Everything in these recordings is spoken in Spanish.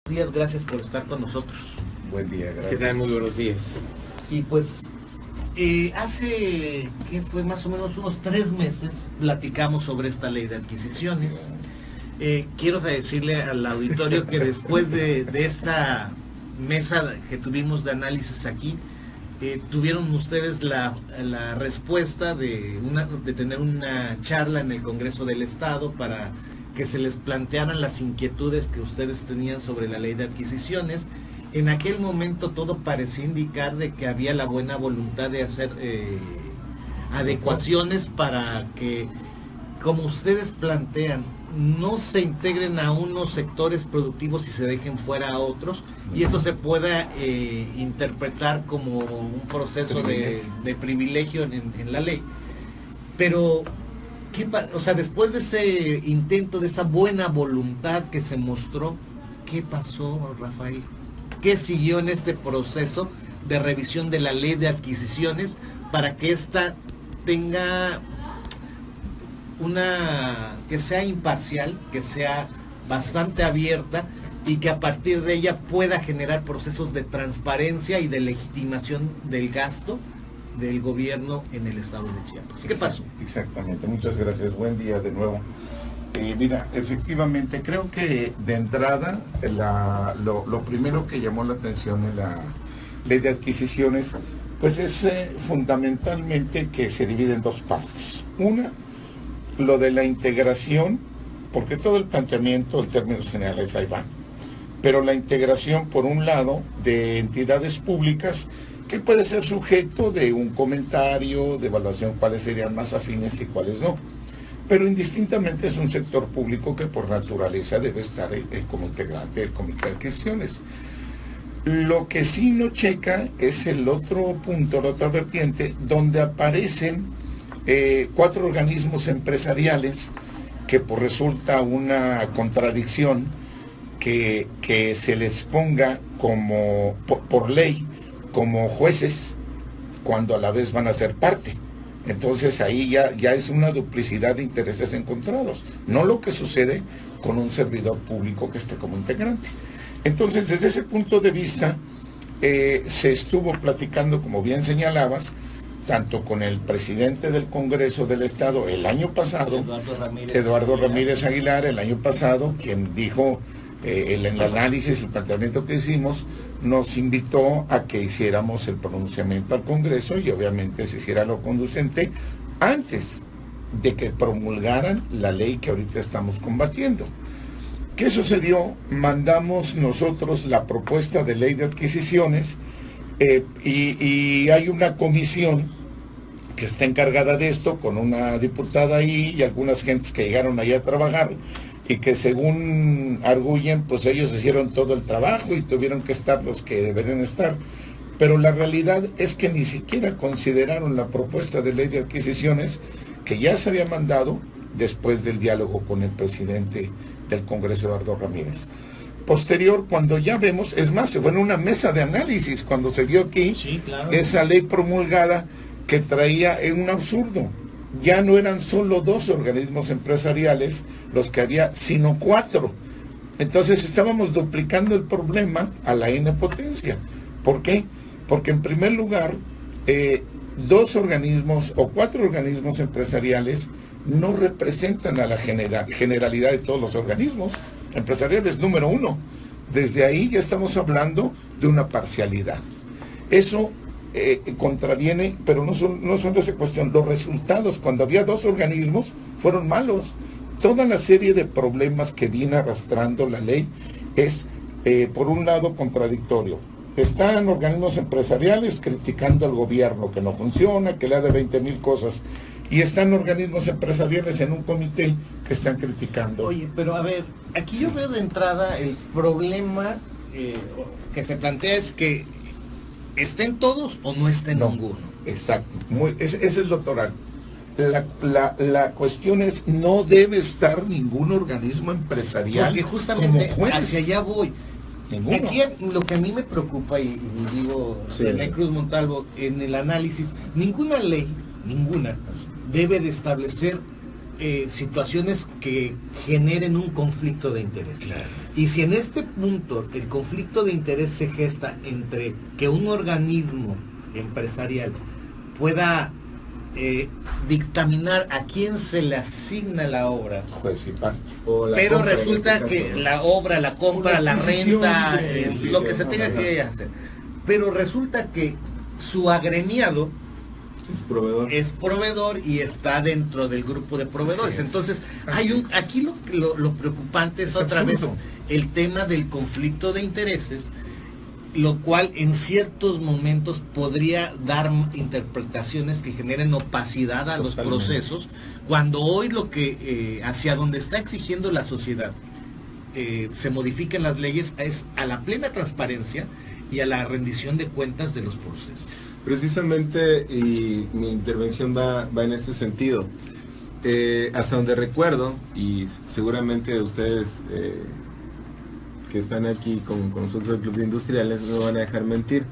días, gracias por estar con nosotros. Buen día, gracias. Que sean muy buenos días. Y pues, hace, que fue más o menos unos 3 meses, platicamos sobre esta ley de adquisiciones. Quiero decirle al auditorio que después de esta mesa que tuvimos de análisis aquí, tuvieron ustedes la respuesta de tener una charla en el Congreso del Estado para que se les plantearan las inquietudes que ustedes tenían sobre la ley de adquisiciones. En aquel momento todo parecía indicar de que había la buena voluntad de hacer adecuaciones para que, como ustedes plantean, no se integren a unos sectores productivos y se dejen fuera a otros, y eso se pueda interpretar como un proceso de privilegio en la ley. Pero, o sea, después de ese intento, de esa buena voluntad que se mostró, ¿qué pasó, Rafael? ¿Qué siguió en este proceso de revisión de la ley de adquisiciones para que ésta tenga que sea imparcial, que sea bastante abierta y que a partir de ella pueda generar procesos de transparencia y de legitimación del gasto del gobierno en el estado de Chiapas? ¿Qué pasó? Exactamente, muchas gracias, buen día de nuevo. Mira, efectivamente, creo que de entrada lo primero que llamó la atención en la ley de adquisiciones, pues es fundamentalmente que se divide en dos partes. Una, lo de la integración, porque todo el planteamiento en términos generales ahí va, pero la integración por un lado de entidades públicas que puede ser sujeto de un comentario, de evaluación cuáles serían más afines y cuáles no, pero indistintamente es un sector público que por naturaleza debe estar como integrante del comité de adquisiciones. Lo que sí no checa es el otro punto, la otra vertiente, donde aparecen 4 organismos empresariales que pues resulta una contradicción que se les ponga como por ley como jueces cuando a la vez van a ser parte. Entonces ahí ya es una duplicidad de intereses encontrados, no lo que sucede con un servidor público que esté como integrante. Entonces, desde ese punto de vista, se estuvo platicando, como bien señalabas, tanto con el presidente del Congreso del Estado el año pasado, Eduardo Ramírez Aguilar, el año pasado, quien dijo el análisis, el planteamiento que hicimos, nos invitó a que hiciéramos el pronunciamiento al Congreso y obviamente se hiciera lo conducente antes de que promulgaran la ley que ahorita estamos combatiendo. ¿Qué sucedió? Mandamos nosotros la propuesta de ley de adquisiciones y hay una comisión que está encargada de esto, con una diputada ahí y algunas gentes que llegaron allá a trabajar y que según arguyen, pues ellos hicieron todo el trabajo y tuvieron que estar los que deberían estar. Pero la realidad es que ni siquiera consideraron la propuesta de ley de adquisiciones que ya se había mandado después del diálogo con el presidente del Congreso, Eduardo Ramírez. Posterior, cuando ya vemos, es más, se fue en una mesa de análisis cuando se vio aquí, sí, claro, esa ley promulgada que traía un absurdo. Ya no eran solo 2 organismos empresariales los que había, sino 4. Entonces estábamos duplicando el problema a la n potencia. ¿Por qué? Porque en primer lugar, 2 organismos o 4 organismos empresariales no representan a la generalidad de todos los organismos empresariales, número 1. Desde ahí ya estamos hablando de una parcialidad. Eso contraviene, pero no son de esa cuestión. Los resultados, cuando había 2 organismos, fueron malos. Toda la serie de problemas que viene arrastrando la ley es, por un lado, contradictorio. Están organismos empresariales criticando al gobierno que no funciona, que le da de 20,000 cosas. Y están organismos empresariales en un comité que están criticando. Oye, pero a ver, aquí yo veo de entrada el problema que se plantea es que estén todos o no estén ninguno. Exacto, ese es el doctoral. La cuestión es, no debe estar ningún organismo empresarial. Porque justamente como juez. Hacia allá voy. Ninguno. Aquí lo que a mí me preocupa, y digo, Sí. René Cruz Montalvo, en el análisis, ninguna ley, ninguna, debe de establecer situaciones que generen un conflicto de interés. Claro. Y si en este punto el conflicto de interés se gesta entre que un organismo empresarial pueda dictaminar a quién se le asigna la obra, Juez y parte. pero resulta que la obra, la compra, la renta, lo que se tenga que hacer, pero resulta que su agremiado es proveedor y está dentro del grupo de proveedores. Entonces, aquí lo preocupante es otra vez el tema del conflicto de intereses, lo cual en ciertos momentos podría dar interpretaciones que generen opacidad a los procesos, cuando hoy lo que hacia donde está exigiendo la sociedad se modifiquen las leyes es a la plena transparencia y a la rendición de cuentas de los procesos. Precisamente, y mi intervención va en este sentido. Hasta donde recuerdo, y seguramente ustedes que están aquí con nosotros del Club de Industriales no van a dejar mentir,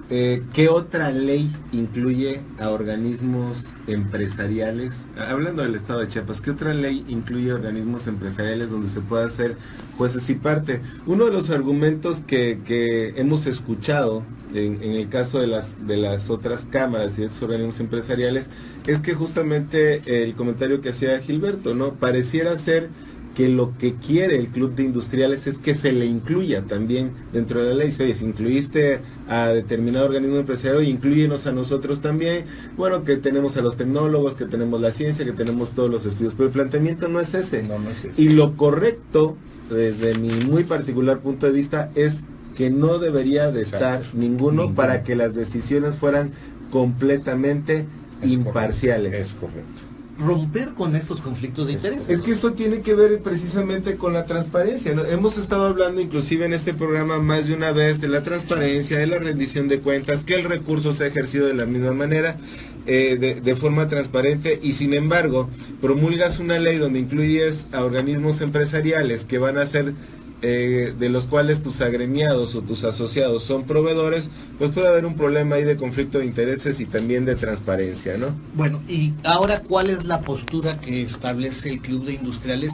¿qué otra ley incluye a organismos empresariales? Hablando del estado de Chiapas, ¿qué otra ley incluye a organismos empresariales donde se pueda hacer jueces y parte? Uno de los argumentos que hemos escuchado en el caso de las otras cámaras y de esos organismos empresariales es que justamente el comentario que hacía Gilberto, ¿no? Pareciera ser que lo que quiere el Club de Industriales es que se le incluya también dentro de la ley. Oye, si incluiste a determinado organismo empresarial, inclúyenos a nosotros también. Bueno, que tenemos a los tecnólogos, que tenemos la ciencia, que tenemos todos los estudios, pero el planteamiento no es ese. No es ese. Y lo correcto, desde mi muy particular punto de vista, es que no debería de estar ninguno para que las decisiones fueran completamente imparciales. Es correcto. Romper con estos conflictos de interés. Es que esto tiene que ver precisamente con la transparencia, ¿no? Hemos estado hablando inclusive en este programa más de una vez de la transparencia, de la rendición de cuentas, que el recurso sea ejercido de la misma manera, de forma transparente, y sin embargo promulgas una ley donde incluyes a organismos empresariales que van a ser de los cuales tus agremiados o tus asociados son proveedores, pues puede haber un problema ahí de conflicto de intereses y también de transparencia, ¿no? Bueno, y ahora, ¿cuál es la postura que establece el Club de Industriales?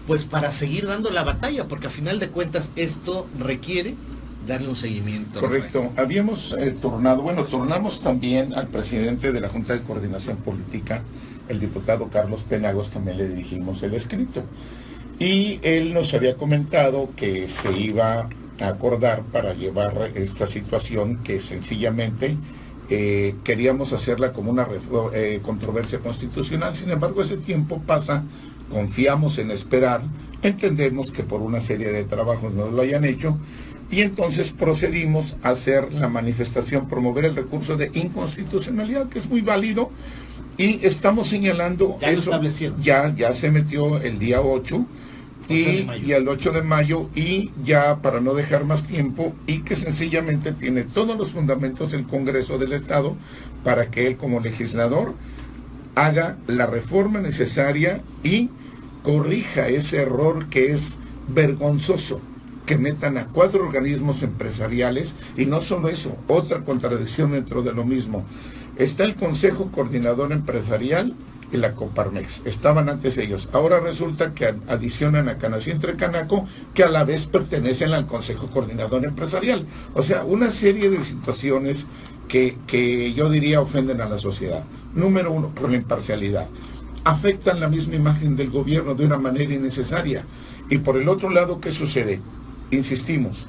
Pues para seguir dando la batalla, porque a final de cuentas esto requiere darle un seguimiento. Correcto. Rafael. Habíamos turnamos también al presidente de la Junta de Coordinación Política, el diputado Carlos Penagos, también le dirigimos el escrito. Y él nos había comentado que se iba a acordar para llevar esta situación que sencillamente queríamos hacerla como una controversia constitucional. Sin embargo, ese tiempo pasa, confiamos en esperar, entendemos que por una serie de trabajos no lo hayan hecho, y entonces procedimos a hacer la manifestación, promover el recurso de inconstitucionalidad, que es muy válido, y estamos señalando ya eso. Ya se metió el día 8 y el 8 de mayo, y ya para no dejar más tiempo, y que sencillamente tiene todos los fundamentos del Congreso del Estado para que él como legislador haga la reforma necesaria y corrija ese error que es vergonzoso, que metan a 4 organismos empresariales. Y no solo eso, otra contradicción dentro de lo mismo. Está el Consejo Coordinador Empresarial y la Coparmex. Estaban antes ellos. Ahora resulta que adicionan a Canacintra Canaco, que a la vez pertenecen al Consejo Coordinador Empresarial. O sea, una serie de situaciones que yo diría ofenden a la sociedad. Número 1, por la imparcialidad. Afectan la misma imagen del gobierno de una manera innecesaria. Y por el otro lado, ¿qué sucede? Insistimos,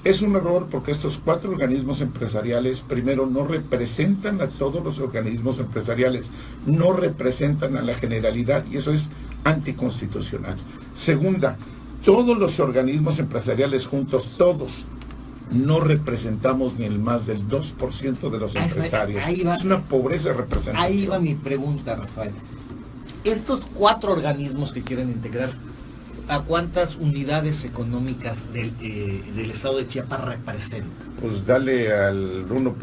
es un error porque estos 4 organismos empresariales, primero, no representan a todos los organismos empresariales, no representan a la generalidad, y eso es anticonstitucional. Segunda, todos los organismos empresariales juntos, todos, no representamos ni el más del 2% de los empresarios. Es una pobreza representativa. Ahí va mi pregunta, Rafael. Estos 4 organismos que quieren integrar, ¿a cuántas unidades económicas del estado de Chiapas representan? Pues dale al 1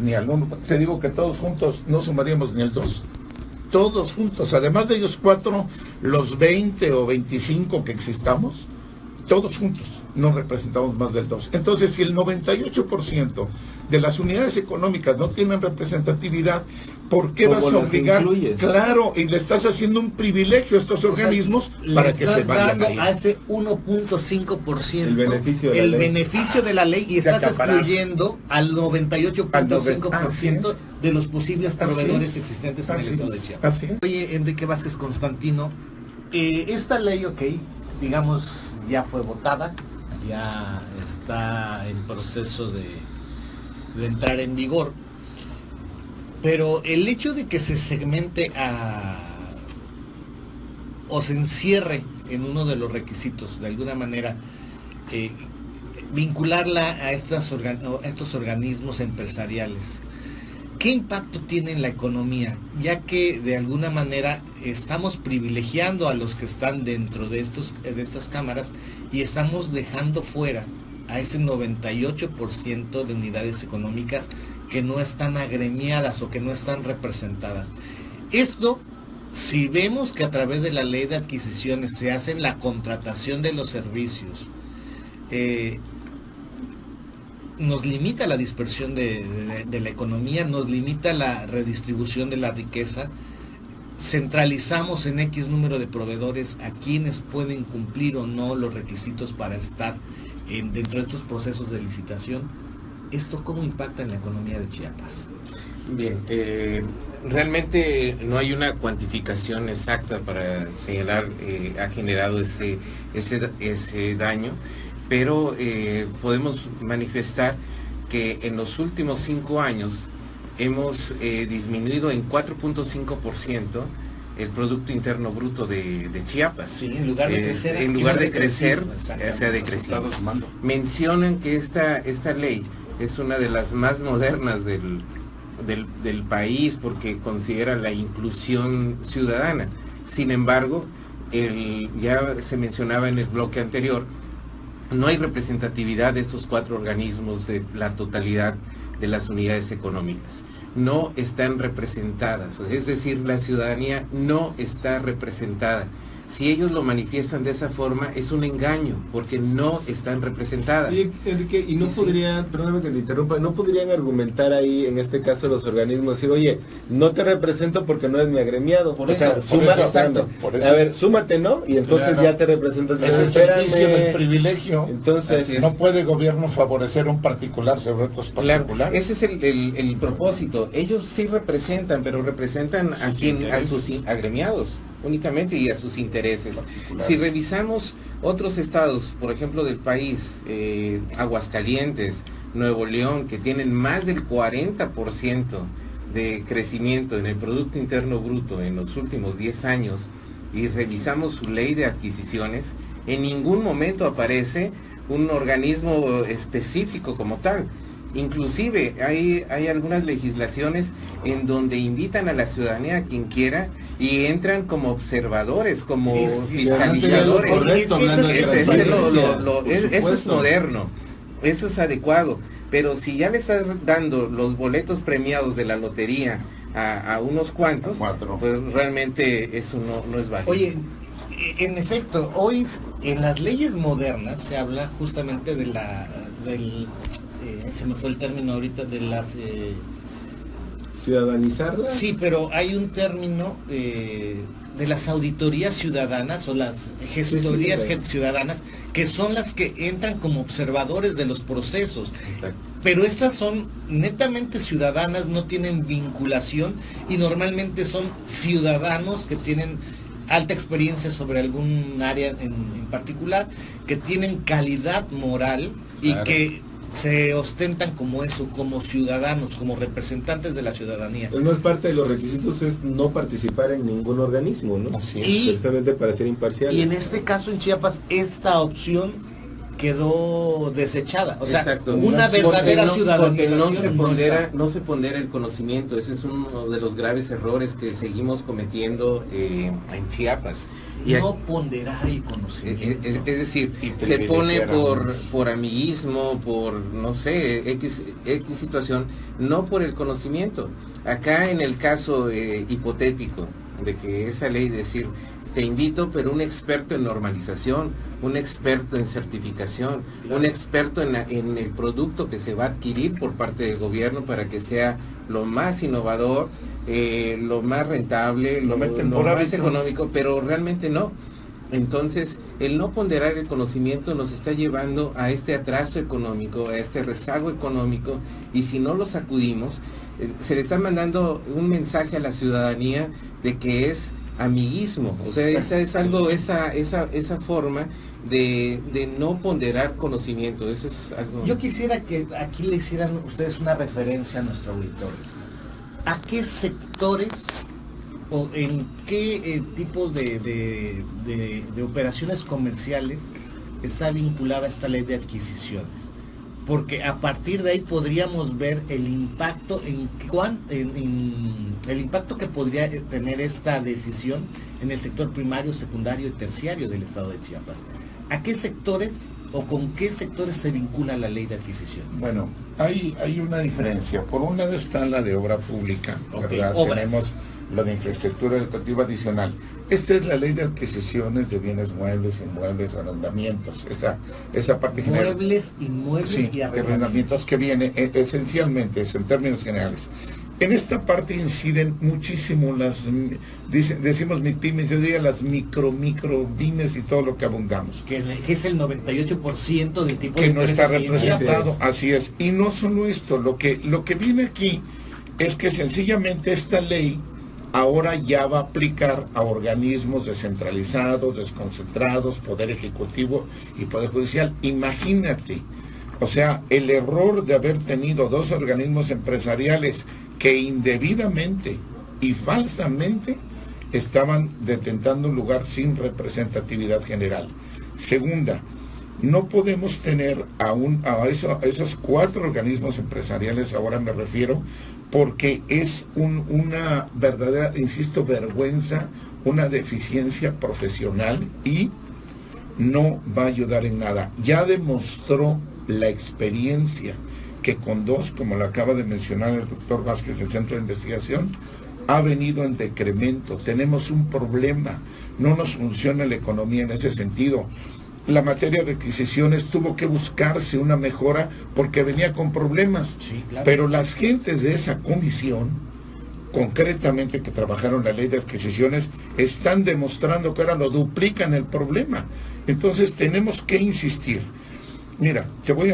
ni al 1. Te digo que todos juntos no sumaríamos ni el 2. Todos juntos, además de ellos 4, los 20 o 25 que existamos, todos juntos. no representamos más del 2%. Entonces, si el 98% de las unidades económicas no tienen representatividad, ¿por qué vas a obligar? Claro, y le estás haciendo un privilegio a estos organismos para que se vayan dando a ese 1.5% el beneficio de la ley. Beneficio de la ley, y estás excluyendo al 98.5% de los posibles proveedores existentes en el estado de Chiapas. Oye, Enrique Vázquez Constantino, esta ley, digamos, ya fue votada, ya está en proceso de entrar en vigor, pero el hecho de que se segmente o se encierre en uno de los requisitos, de alguna manera, vincularla a estos organismos empresariales, ¿qué impacto tiene en la economía? Ya que de alguna manera estamos privilegiando a los que están dentro de estas cámaras y estamos dejando fuera a ese 98% de unidades económicas que no están agremiadas o que no están representadas. Esto, si vemos que a través de la ley de adquisiciones se hace la contratación de los servicios, nos limita la dispersión de la economía, nos limita la redistribución de la riqueza, centralizamos en X número de proveedores a quienes pueden cumplir o no los requisitos para estar dentro de estos procesos de licitación. ¿Esto cómo impacta en la economía de Chiapas? Bien, realmente no hay una cuantificación exacta para señalar ha generado ese daño, pero podemos manifestar que en los últimos 5 años hemos disminuido en 4.5% el Producto Interno Bruto de Chiapas. Sí, en lugar de crecer, se ha decrecido. Mencionan que esta ley es una de las más modernas del país porque considera la inclusión ciudadana. Sin embargo, ya se mencionaba en el bloque anterior, no hay representatividad de estos 4 organismos de la totalidad de las unidades económicas. No están representadas, es decir, la ciudadanía no está representada. Si ellos lo manifiestan de esa forma, es un engaño, porque no están representadas. Y, Enrique, y no podrían, perdóname que te interrumpa, no podrían argumentar ahí, en este caso los organismos, decir, oye, no te represento porque no es mi agremiado. Por eso, a ver, súmate, ¿no? Y entonces ya te representas. Ese es el vicio del privilegio. Entonces, no puede el gobierno favorecer a un particular sobre otros particulares. Claro, ese es el propósito. Ellos sí representan, pero representan a sus agremiados únicamente y a sus intereses. Si revisamos otros estados, por ejemplo del país, Aguascalientes, Nuevo León, que tienen más del 40% de crecimiento en el Producto Interno Bruto en los últimos 10 años, y revisamos su ley de adquisiciones, en ningún momento aparece un organismo específico como tal. Inclusive hay algunas legislaciones en donde invitan a la ciudadanía, a quien quiera, y entran como observadores, como fiscalizadores. Eso es moderno, eso es adecuado, pero si ya le estás dando los boletos premiados de la lotería a unos cuantos, pues realmente eso no es válido. Oye, en efecto, hoy en las leyes modernas se habla justamente de se me fue el término ahorita, de las... ¿ciudadanizarlas? Sí, pero hay un término de las auditorías ciudadanas o las gestorías ciudadanas, que son las que entran como observadores de los procesos. Exacto. Pero estas son netamente ciudadanas, no tienen vinculación y normalmente son ciudadanos que tienen alta experiencia sobre algún área en particular, que tienen calidad moral y claro, que se ostentan como eso, como ciudadanos, como representantes de la ciudadanía. Es más, parte de los requisitos es no participar en ningún organismo, ¿no? Así es. Precisamente para ser imparciales. Y en este caso en Chiapas, esta opción quedó desechada. O sea, exacto, una verdadera ciudadanización. Porque no se pondera el conocimiento. Ese es uno de los graves errores que seguimos cometiendo en Chiapas. No ponderar el conocimiento. Es decir, se pone por amiguismo, por, no sé, X situación, no por el conocimiento. Acá en el caso hipotético de que esa ley decir te invito, pero un experto en normalización, un experto en certificación, un experto en el producto que se va a adquirir por parte del gobierno para que sea lo más innovador, lo más rentable, lo más económico, pero realmente no. Entonces, el no ponderar el conocimiento nos está llevando a este atraso económico, a este rezago económico, y si no lo sacudimos, se le está mandando un mensaje a la ciudadanía de que es amiguismo. O sea, esa es algo, esa forma de no ponderar conocimiento. Eso es algo... Yo quisiera que aquí le hicieran ustedes una referencia a nuestro auditorio. ¿A qué sectores o en qué tipos de operaciones comerciales está vinculada esta ley de adquisiciones? Porque a partir de ahí podríamos ver el impacto el impacto que podría tener esta decisión en el sector primario, secundario y terciario del estado de Chiapas. ¿A qué sectores o con qué sectores se vincula la ley de adquisiciones? Bueno, hay una diferencia. Por un lado está la de obra pública, ¿verdad? Obras. Tenemos lo de infraestructura educativa adicional. Esta es la ley de adquisiciones de bienes muebles, inmuebles, arrendamientos. Esa parte general. Muebles, inmuebles Sí, y arrendamientos que viene esencialmente, eso, en términos generales. En esta parte inciden muchísimo decimos MIPYMES, yo diría las micro pymes y todo lo que abundamos. Que es el 98% del tipo Que de no está empresas que representado, así es. Y no solo esto, lo que viene aquí es que sencillamente esta ley ahora ya va a aplicar a organismos descentralizados, desconcentrados, Poder Ejecutivo y Poder Judicial. Imagínate, o sea, el error de haber tenido dos organismos empresariales que indebidamente y falsamente estaban detentando un lugar sin representatividad general. Segunda, no podemos tener a esos cuatro organismos empresariales, ahora me refiero, porque es una verdadera, insisto, vergüenza, una deficiencia profesional y no va a ayudar en nada. Ya demostró la experiencia que con dos, como lo acaba de mencionar el doctor Vázquez, el Centro de Investigación, ha venido en decremento. Tenemos un problema, no nos funciona la economía en ese sentido. La materia de adquisiciones tuvo que buscarse una mejora porque venía con problemas. Sí, claro. Pero las gentes de esa comisión, concretamente que trabajaron la ley de adquisiciones, están demostrando que ahora lo duplican el problema. Entonces tenemos que insistir. Mira, te voy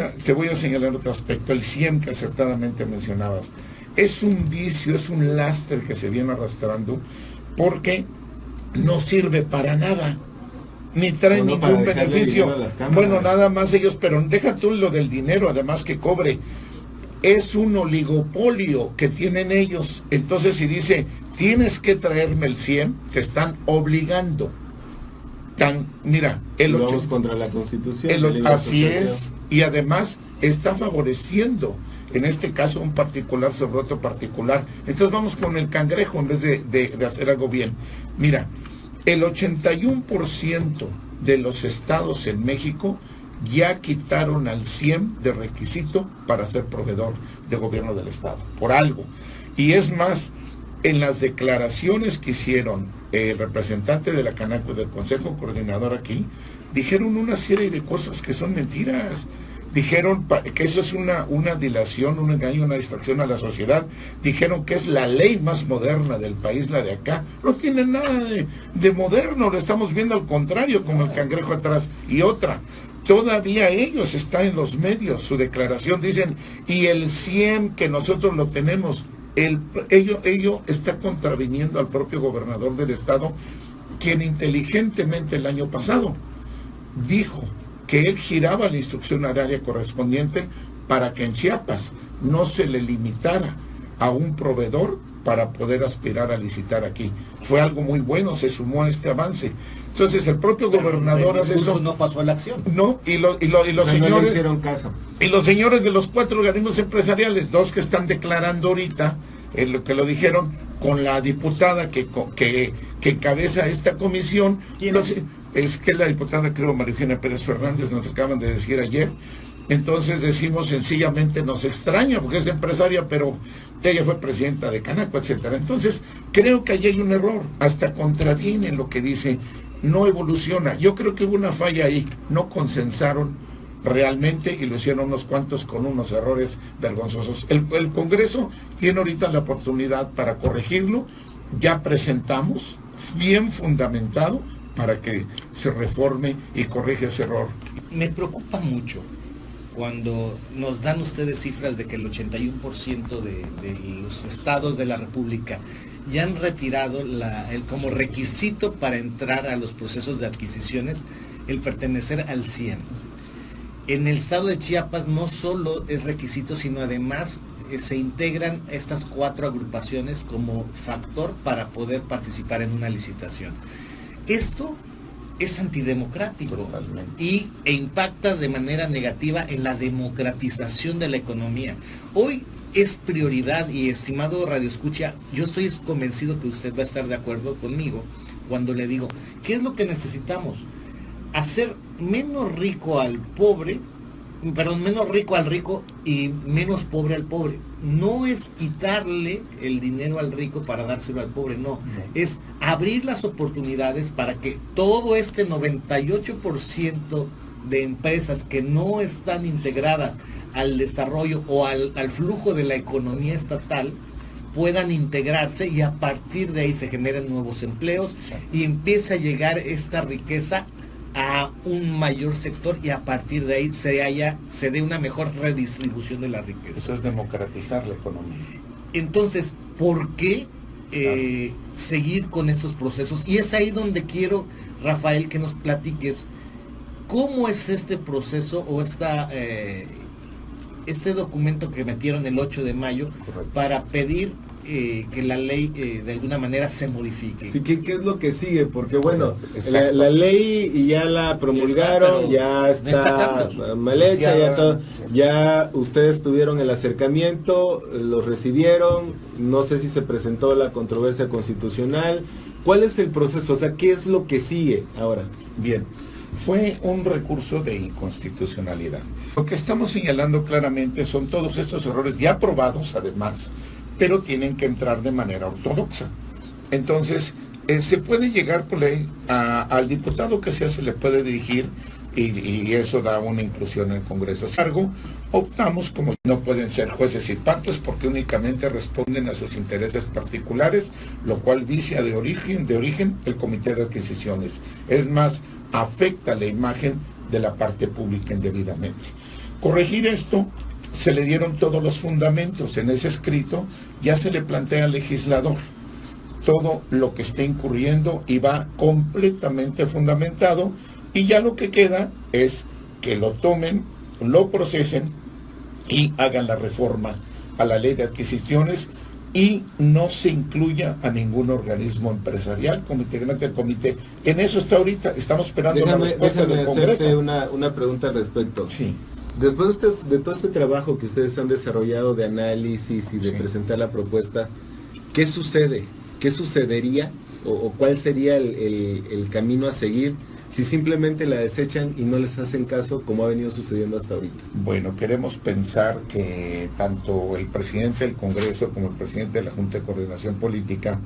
a señalar otro aspecto, el CIEM que acertadamente mencionabas. Es un vicio, es un lastre que se viene arrastrando porque no sirve para nada, ni trae ningún beneficio. Bueno, nada más ellos, pero deja tú lo del dinero, además que cobre. Es un oligopolio que tienen ellos. Entonces si dice, tienes que traerme el CIEM, te están obligando. Mira, vamos contra la Constitución. Así es, y además está favoreciendo, en este caso, un particular sobre otro particular. Entonces vamos con el cangrejo en vez de hacer algo bien. Mira, el 81% de los estados en México ya quitaron al CIEM de requisito para ser proveedor de gobierno del estado, por algo. Y es más, en las declaraciones que hicieron el representante de la Canaco, del Consejo Coordinador aquí, dijeron una serie de cosas que son mentiras. Dijeron que eso es una dilación, un engaño, una distracción a la sociedad. Dijeron que es la ley más moderna del país, la de acá. No tiene nada de moderno, lo estamos viendo al contrario, como el cangrejo atrás. Y otra, todavía ellos están en los medios, su declaración, dicen, y el CIEM que nosotros lo tenemos, ello está contraviniendo al propio gobernador del estado, quien inteligentemente el año pasado dijo que él giraba la instrucción horaria correspondiente para que en Chiapas no se le limitara a un proveedor para poder aspirar a licitar aquí. Fue algo muy bueno, se sumó a este avance. Entonces el propio gobernador hace eso. No pasó a la acción. No, y los señores no le hicieron caso. Y los señores de los cuatro organismos empresariales, dos que están declarando ahorita, lo que lo dijeron, con la diputada que encabeza esta comisión, es que la diputada, creo, María Eugenia Pérez Fernández, nos acaban de decir ayer, Entonces decimos sencillamente nos extraña porque es empresaria, pero ella fue presidenta de Canaco, etcétera. Entonces creo que allí hay un error, hasta contraviene lo que dice, no evoluciona. Yo creo que hubo una falla ahí, no consensaron realmente y lo hicieron unos cuantos con unos errores vergonzosos. El Congreso tiene ahorita la oportunidad para corregirlo, ya presentamos, bien fundamentado, para que se reforme y corrija ese error. Me preocupa mucho cuando nos dan ustedes cifras de que el 81% de los estados de la República ya han retirado como requisito para entrar a los procesos de adquisiciones el pertenecer al CIEM. En el estado de Chiapas no solo es requisito, sino además se integran estas 4 agrupaciones como factor para poder participar en una licitación. Esto es antidemocrático. Totalmente. E impacta de manera negativa en la democratización de la economía. Hoy es prioridad, y estimado Radio Escucha, yo estoy convencido que usted va a estar de acuerdo conmigo cuando le digo, ¿qué es lo que necesitamos? Hacer menos rico al pobre, menos rico al rico y menos pobre al pobre. No es quitarle el dinero al rico para dárselo al pobre, no. Es abrir las oportunidades para que todo este 98% de empresas que no están integradas al desarrollo o al flujo de la economía estatal puedan integrarse, y a partir de ahí se generen nuevos empleos y empiece a llegar esta riqueza a un mayor sector, y a partir de ahí se dé una mejor redistribución de la riqueza. Eso es democratizar la economía. Entonces, ¿por qué seguir con estos procesos? Y es ahí donde quiero, Rafael, que nos platiques cómo es este proceso o este documento que metieron el 8 de mayo. Correcto. Para pedir que la ley de alguna manera se modifique. Sí, ¿qué es lo que sigue? Porque bueno, la ley ya la promulgaron, ya está mal hecha, ya todo, ya ustedes tuvieron el acercamiento, lo recibieron, no sé si se presentó la controversia constitucional. ¿Cuál es el proceso? O sea, ¿qué es lo que sigue ahora? Bien, fue un recurso de inconstitucionalidad. Lo que estamos señalando claramente son todos estos errores ya aprobados además, pero tienen que entrar de manera ortodoxa. Entonces, se puede llegar por ley al diputado que sea, se le puede dirigir y eso da una inclusión en el Congreso. Sin embargo, optamos como no pueden ser jueces y partes porque únicamente responden a sus intereses particulares, lo cual vicia de origen el Comité de Adquisiciones. Es más, afecta la imagen de la parte pública indebidamente. Corregir esto, se le dieron todos los fundamentos. En ese escrito ya se le plantea al legislador todo lo que está incurriendo y va completamente fundamentado, y ya lo que queda es que lo tomen, lo procesen y hagan la reforma a la ley de adquisiciones y no se incluya a ningún organismo empresarial como integrante del comité. En eso está ahorita, estamos esperando la respuesta del Congreso. Déjame una pregunta al respecto. Sí. Después de todo este trabajo que ustedes han desarrollado de análisis y de presentar la propuesta, ¿qué sucede? ¿Qué sucedería o cuál sería el camino a seguir si simplemente la desechan y no les hacen caso como ha venido sucediendo hasta ahorita? Bueno, queremos pensar que tanto el presidente del Congreso como el presidente de la Junta de Coordinación Política,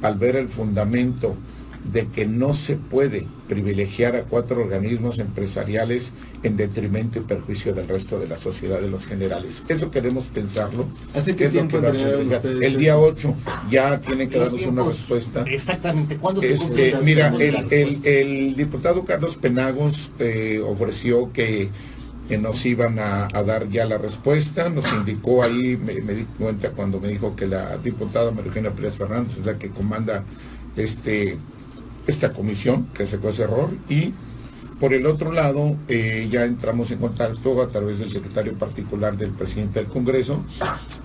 al ver el fundamento de que no se puede privilegiar a 4 organismos empresariales en detrimento y perjuicio del resto de la sociedad, de los generales. Eso queremos pensarlo. ¿Hace qué tiempo entregaron ustedes? El día 8 ya tienen que darnos una respuesta. Exactamente, ¿cuándo se cumple? Mira, el diputado Carlos Penagos ofreció que nos iban a dar ya la respuesta, nos indicó ahí, me di cuenta cuando me dijo que la diputada María Eugenia Pérez Fernández es la que comanda esta comisión que sacó ese error, y por el otro lado ya entramos en contacto a través del secretario particular del presidente del Congreso,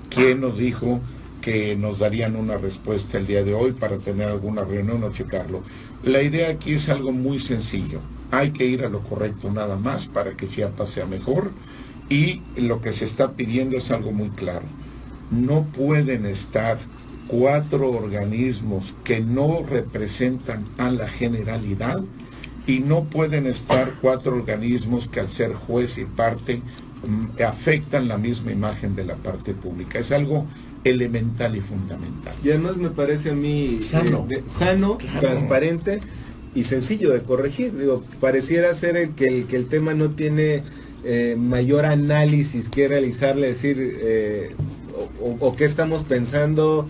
quien nos dijo que nos darían una respuesta el día de hoy para tener alguna reunión o checarlo. La idea aquí es algo muy sencillo, hay que ir a lo correcto nada más para que Chiapas sea mejor, y lo que se está pidiendo es algo muy claro. No pueden estar 4 organismos que no representan a la generalidad, y no pueden estar 4 organismos que al ser juez y parte afectan la misma imagen de la parte pública. Es algo elemental y fundamental. Y además me parece a mí Sano. claro, transparente y sencillo de corregir. Digo, pareciera ser que el tema no tiene mayor análisis que realizarle, decir, o qué estamos pensando,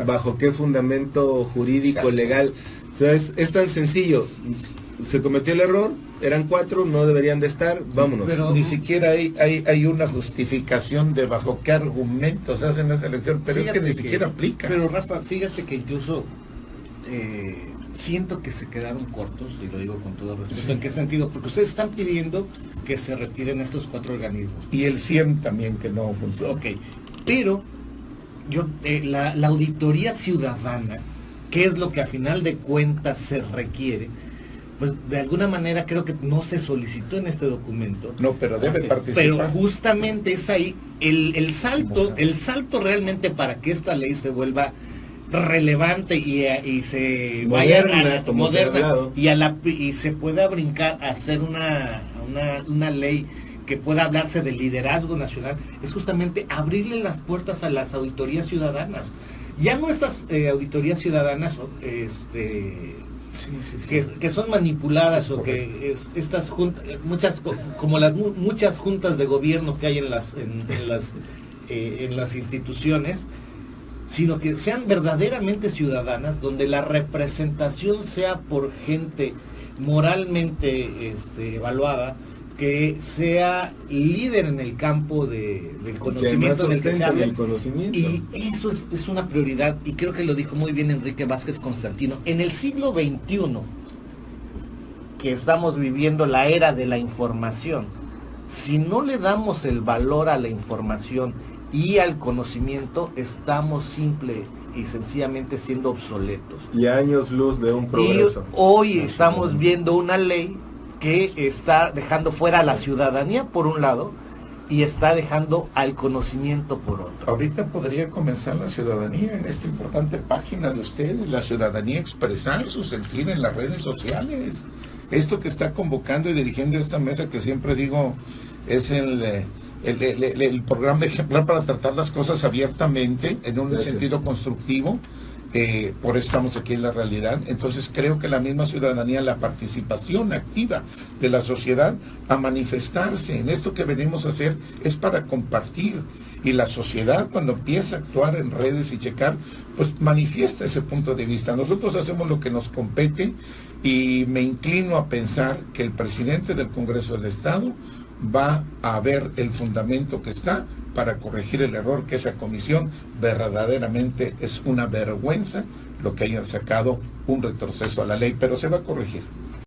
bajo qué fundamento jurídico, Exacto. legal. O sea, es tan sencillo. Se cometió el error, eran 4, no deberían de estar, vámonos. Pero ni siquiera hay una justificación de bajo qué argumentos se hacen esa elección, pero es que ni siquiera aplica. Pero Rafa, fíjate que incluso siento que se quedaron cortos, y lo digo con todo respeto. ¿En qué sentido? Porque ustedes están pidiendo que se retiren estos 4 organismos. Y el 100 también que no funciona. Ok, pero la auditoría ciudadana, que es lo que a final de cuentas se requiere, pues de alguna manera creo que no se solicitó en este documento. No, pero debe participar. Pero justamente es ahí el salto realmente para que esta ley se vuelva relevante y se Moderna, como se ha moderna hablado. y se pueda brincar a hacer una ley que pueda hablarse de liderazgo nacional, es justamente abrirle las puertas a las auditorías ciudadanas. Ya no estas auditorías ciudadanas que son manipuladas, o que estas juntas, muchas juntas de gobierno que hay en las instituciones, sino que sean verdaderamente ciudadanas, donde la representación sea por gente moralmente evaluada, que sea líder en el campo del conocimiento del que se habla. Y eso es una prioridad, y creo que lo dijo muy bien Enrique Vázquez Constantino. En el siglo XXI, que estamos viviendo la era de la información, si no le damos el valor a la información y al conocimiento, estamos simple y sencillamente siendo obsoletos. Y años luz de un progreso. Y hoy estamos viendo una ley que está dejando fuera a la ciudadanía por un lado y está dejando al conocimiento por otro. Ahorita podría comenzar la ciudadanía en esta importante página de ustedes, la ciudadanía, expresar su sentir en las redes sociales. Esto que está convocando y dirigiendo esta mesa, que siempre digo es el programa ejemplar para tratar las cosas abiertamente, en un sentido constructivo. Por eso estamos aquí en la realidad. Entonces creo que la misma ciudadanía, la participación activa de la sociedad a manifestarse en esto que venimos a hacer, es para compartir. Y la sociedad, cuando empieza a actuar en redes y checar, pues manifiesta ese punto de vista. Nosotros hacemos lo que nos compete, y me inclino a pensar que el presidente del Congreso del Estado va a ver el fundamento que está para corregir el error, que esa comisión verdaderamente es una vergüenza lo que hayan sacado un retroceso a la ley, pero se va a corregir.